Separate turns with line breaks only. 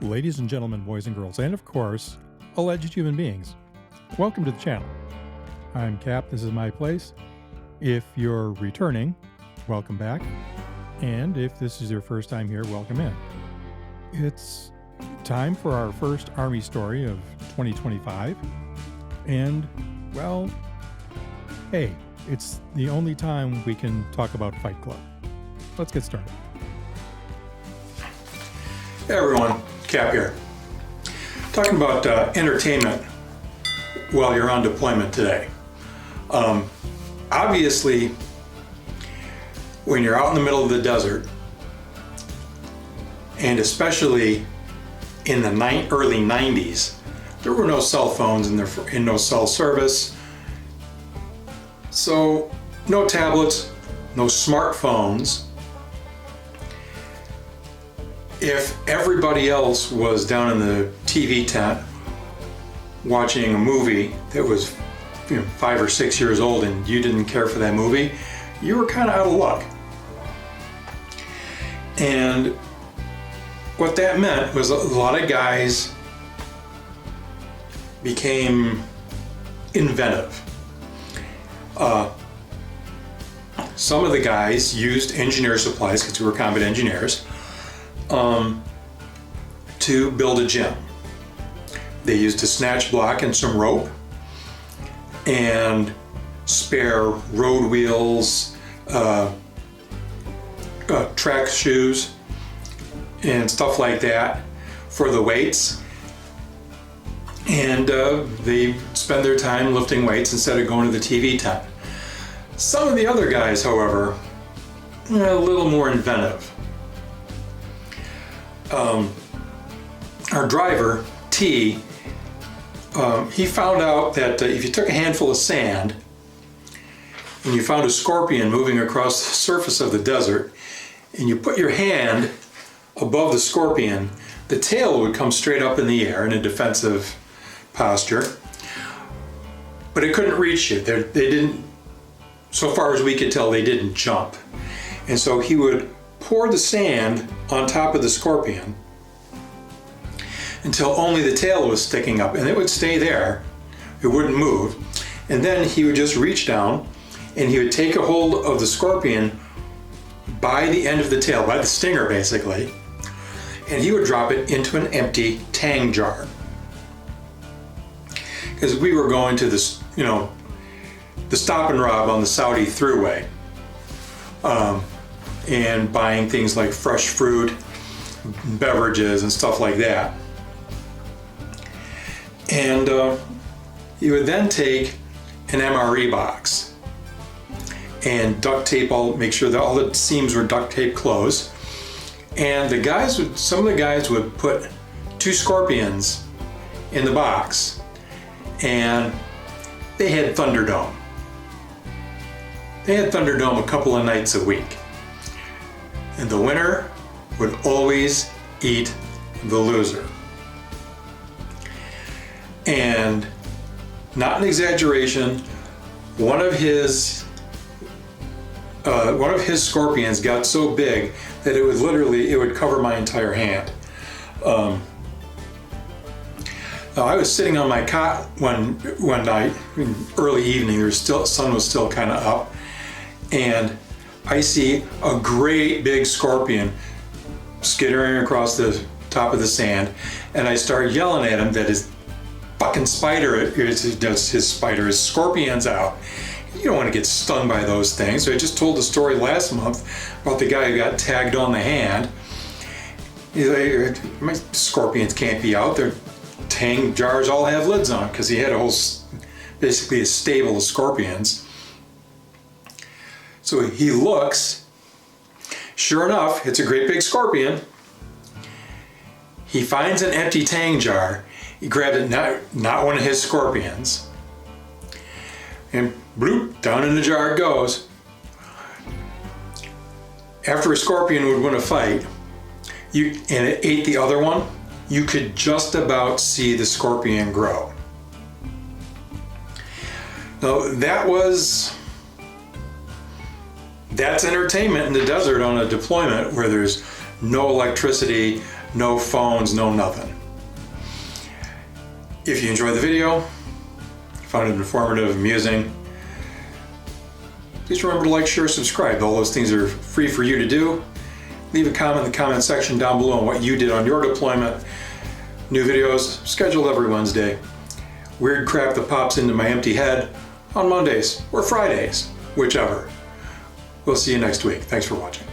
Ladies and gentlemen, boys and girls, and of course, alleged human beings, welcome to the channel. I'm Cap, this is my place. If you're returning, welcome back. And if this is your first time here, welcome in. It's time for our first Army story of 2025. And, well, hey, it's the only time we can talk about Fight Club. Let's get started.
Hey everyone, Cap here. Talking about entertainment while you're on deployment today. Obviously, when you're out in the middle of the desert, and especially in the early 90s, there were no cell phones and no cell service. So, no tablets, no smartphones. If everybody else was down in the TV tent watching a movie that was 5 or 6 years old and you didn't care for that movie, you were kind of out of luck. And what that meant was a lot of guys became inventive. Some of the guys used engineer supplies, because we were combat engineers, to build a gym. They used a snatch block and some rope and spare road wheels, track shoes, and stuff like that for the weights. And they spend their time lifting weights instead of going to the TV tent. Some of the other guys, however, a little more inventive. Our driver, T, he found out that if you took a handful of sand and you found a scorpion moving across the surface of the desert and you put your hand above the scorpion, the tail would come straight up in the air in a defensive posture, but it couldn't reach you. They didn't, so far as we could tell, they didn't jump. And so he would pour the sand on top of the scorpion until only the tail was sticking up, and it would stay there. It wouldn't move. And then he would just reach down and he would take a hold of the scorpion by the end of the tail, by the stinger basically, and he would drop it into an empty Tang jar. Because we were going to this, the stop and rob on the Saudi Thruway, and buying things like fresh fruit, beverages, and stuff like that. And you would then take an MRE box and duct tape make sure that all the seams were duct tape closed. And some of the guys would put 2 scorpions in the box, and they had Thunderdome. They had Thunderdome a couple of nights a week. And the winner would always eat the loser. And not an exaggeration, one of his scorpions got so big that it would cover my entire hand. I was sitting on my cot one night, early evening. Sun was still kind of up, and I see a great big scorpion skittering across the top of the sand, and I start yelling at him that his fucking his scorpion's out. You don't want to get stung by those things. So I just told the story last month about the guy who got tagged on the hand. He's like, my scorpions can't be out. Their Tang jars all have lids on, because he had basically a stable of scorpions. So he looks, sure enough, it's a great big scorpion. He finds an empty Tang jar. He grabbed it, not one of his scorpions. And bloop, down in the jar it goes. After a scorpion would win a fight, and it ate the other one, you could just about see the scorpion grow. Now that's entertainment in the desert on a deployment where there's no electricity, no phones, no nothing. If you enjoyed the video, found it informative, amusing, please remember to like, share, subscribe. All those things are free for you to do. Leave a comment in the comment section down below on what you did on your deployment. New videos scheduled every Wednesday. Weird crap that pops into my empty head on Mondays or Fridays, whichever. We'll see you next week. Thanks for watching.